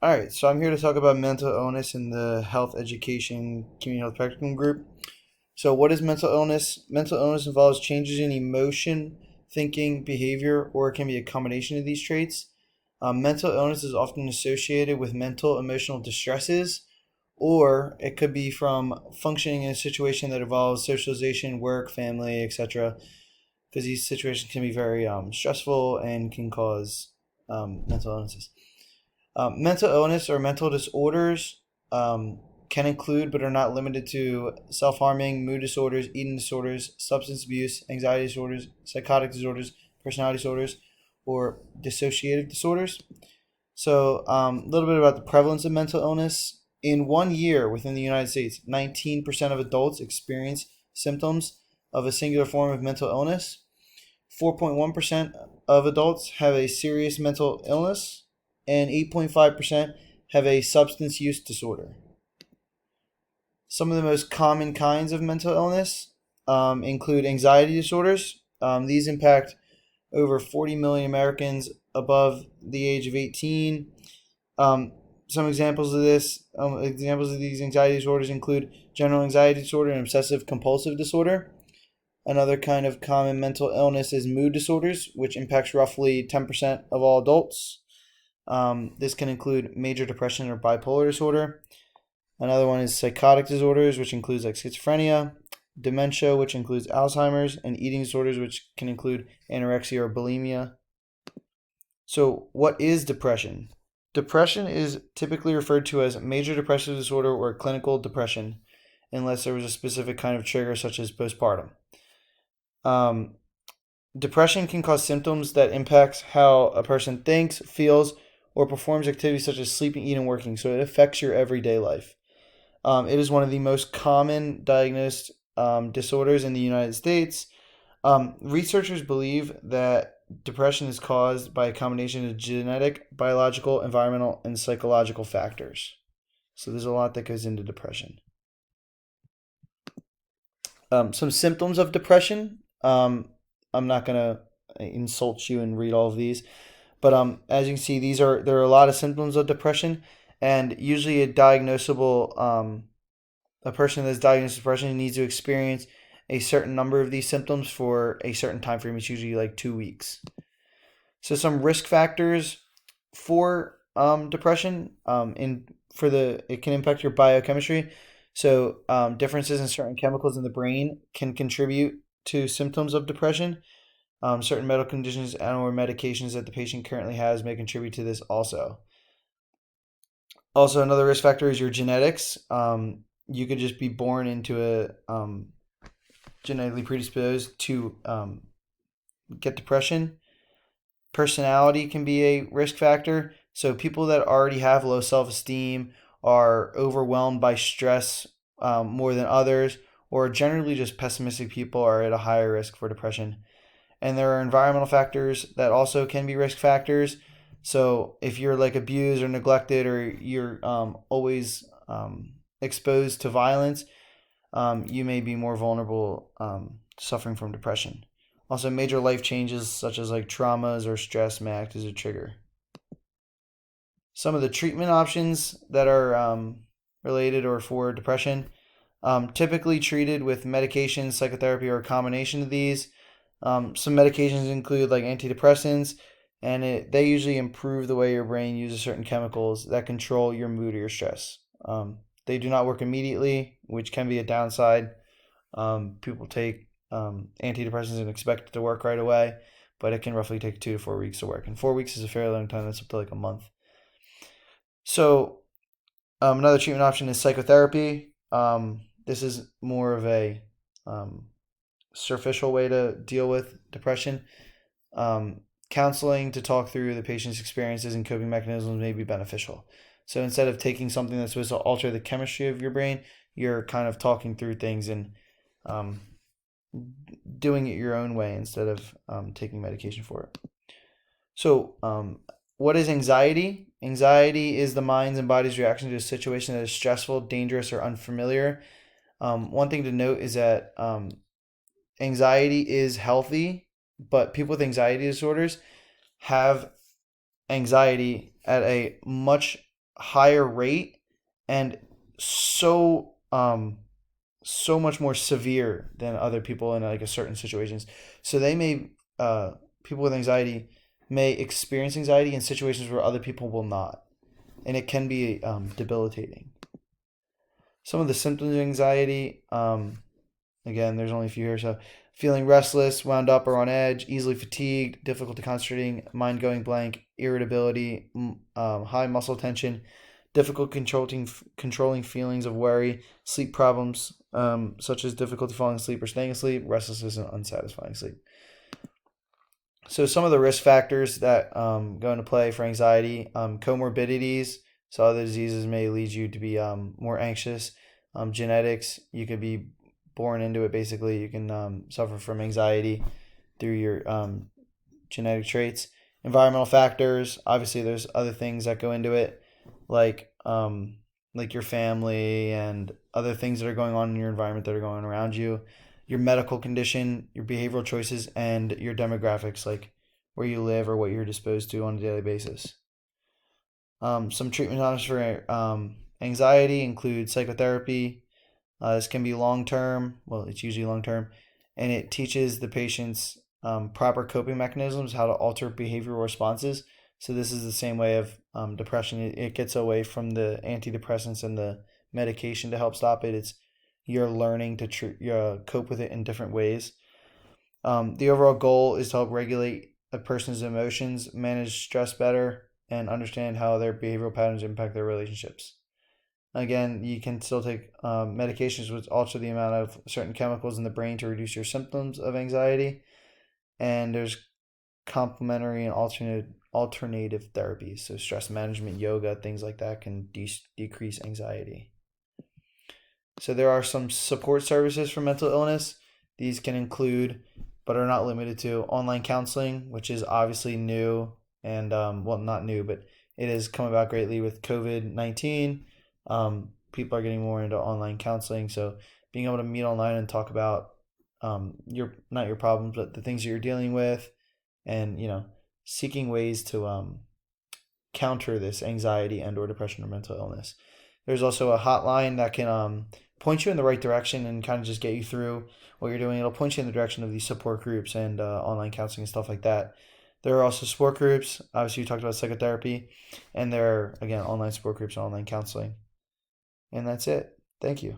All right, so I'm here to talk about mental illness in the health education community health practicum group. So, what is mental illness? Mental illness involves changes in emotion, thinking, behavior, or it can be a combination of these traits. Mental illness is often associated with mental emotional distresses, or it could be from functioning in a situation that involves socialization, work, family, etc. Because these situations can be very stressful and can cause mental illnesses. Mental illness or mental disorders can include, but are not limited to, self harming, mood disorders, eating disorders, substance abuse, anxiety disorders, psychotic disorders, personality disorders, or dissociative disorders. So, a little bit about the prevalence of mental illness. In 1 year within the United States, 19% of adults experience symptoms of a singular form of mental illness. 4.1% of adults have a serious mental illness, and 8.5% have a substance use disorder. Some of the most common kinds of mental illness include anxiety disorders. These impact over 40 million Americans above the age of 18. Um, some examples of these anxiety disorders include general anxiety disorder and obsessive compulsive disorder. Another kind of common mental illness is mood disorders, which impacts roughly 10% of all adults. This can include major depression or bipolar disorder. Another one is psychotic disorders, which includes like schizophrenia, dementia, which includes Alzheimer's, and eating disorders, which can include anorexia or bulimia. So, what is depression? Depression is typically referred to as major depressive disorder or clinical depression, unless there was a specific kind of trigger, such as postpartum. Um, Depression can cause symptoms that impact how a person thinks, feels, or performs activities such as sleeping, eating, and working. So it affects your everyday life. It is one of the most common diagnosed disorders in the United States. Researchers believe that depression is caused by a combination of genetic, biological, environmental, and psychological factors. So there's a lot that goes into depression. Some symptoms of depression. I'm not gonna insult you and read all of these, but as you can see, there are a lot of symptoms of depression, and usually a person that's diagnosed with depression needs to experience a certain number of these symptoms for a certain time frame. It's usually like 2 weeks. So some risk factors for depression in for the it can impact your biochemistry. So differences in certain chemicals in the brain can contribute to symptoms of depression. Certain medical conditions and or medications that the patient currently has may contribute to this also. Also, another risk factor is your genetics. You could just be born into a genetically predisposed to get depression. Personality can be a risk factor. So people that already have low self-esteem are overwhelmed by stress more than others, or generally just pessimistic people are at a higher risk for depression. And there are environmental factors that also can be risk factors. So if you're like abused or neglected, or you're always exposed to violence, you may be more vulnerable to suffering from depression. Also, major life changes such as like traumas or stress may act as a trigger. Some of the treatment options that are related or for depression, typically treated with medication, psychotherapy, or a combination of these. Some medications include like antidepressants, and they usually improve the way your brain uses certain chemicals that control your mood or your stress. They do not work immediately, which can be a downside. People take antidepressants and expect it to work right away, but it can roughly take 2 to 4 weeks to work. And 4 weeks is a fairly long time. That's up to like a month. So another treatment option is psychotherapy. This is more of a superficial way to deal with depression. Counseling to talk through the patient's experiences and coping mechanisms may be beneficial. So instead of taking something that's supposed to alter the chemistry of your brain, you're kind of talking through things and um, doing it your own way instead of taking medication for it. So, what is anxiety? Anxiety is the mind's and body's reaction to a situation that is stressful, dangerous, or unfamiliar. One thing to note is that anxiety is healthy, but people with anxiety disorders have anxiety at a much higher rate and so so much more severe than other people in like a certain situations. So they may people with anxiety may experience anxiety in situations where other people will not, and it can be debilitating. Some of the symptoms of anxiety, again, there's only a few here. So, feeling restless, wound up or on edge, easily fatigued, difficulty concentrating, mind going blank, irritability, high muscle tension, difficult controlling feelings of worry, sleep problems, such as difficulty falling asleep or staying asleep, restlessness, and unsatisfying sleep. So, some of the risk factors that go into play for anxiety, comorbidities. So, other diseases may lead you to be more anxious. Genetics, you could be born into it. Basically, you can suffer from anxiety through your genetic traits. Environmental factors, obviously, there's other things that go into it, like your family and other things that are going on in your environment that are going around you, your medical condition, your behavioral choices, and your demographics, like where you live or what you're disposed to on a daily basis. Some treatment options for anxiety include psychotherapy. This can be long term. Well, it's usually long term, and it teaches the patients proper coping mechanisms, how to alter behavioral responses. So this is the same way of depression. It gets away from the antidepressants and the medication to help stop it. It's you're learning to cope with it in different ways. The overall goal is to help regulate a person's emotions, manage stress better, and understand how their behavioral patterns impact their relationships. Again, you can still take medications which alter the amount of certain chemicals in the brain to reduce your symptoms of anxiety. And there's complementary and alternative therapies. So stress management, yoga, things like that can decrease anxiety. So there are some support services for mental illness. These can include, but are not limited to, online counseling, which is obviously new and well, not new, but it has come about greatly with COVID-19. People are getting more into online counseling, so being able to meet online and talk about your not your problems, but the things that you're dealing with, and seeking ways to counter this anxiety and or depression or mental illness. There's also a hotline that can point you in the right direction and kind of just get you through what you're doing. It'll point you in the direction of these support groups and online counseling and stuff like that. There are also support groups. Obviously, you talked about psychotherapy, and there are, again, online support groups and online counseling. And that's it. Thank you.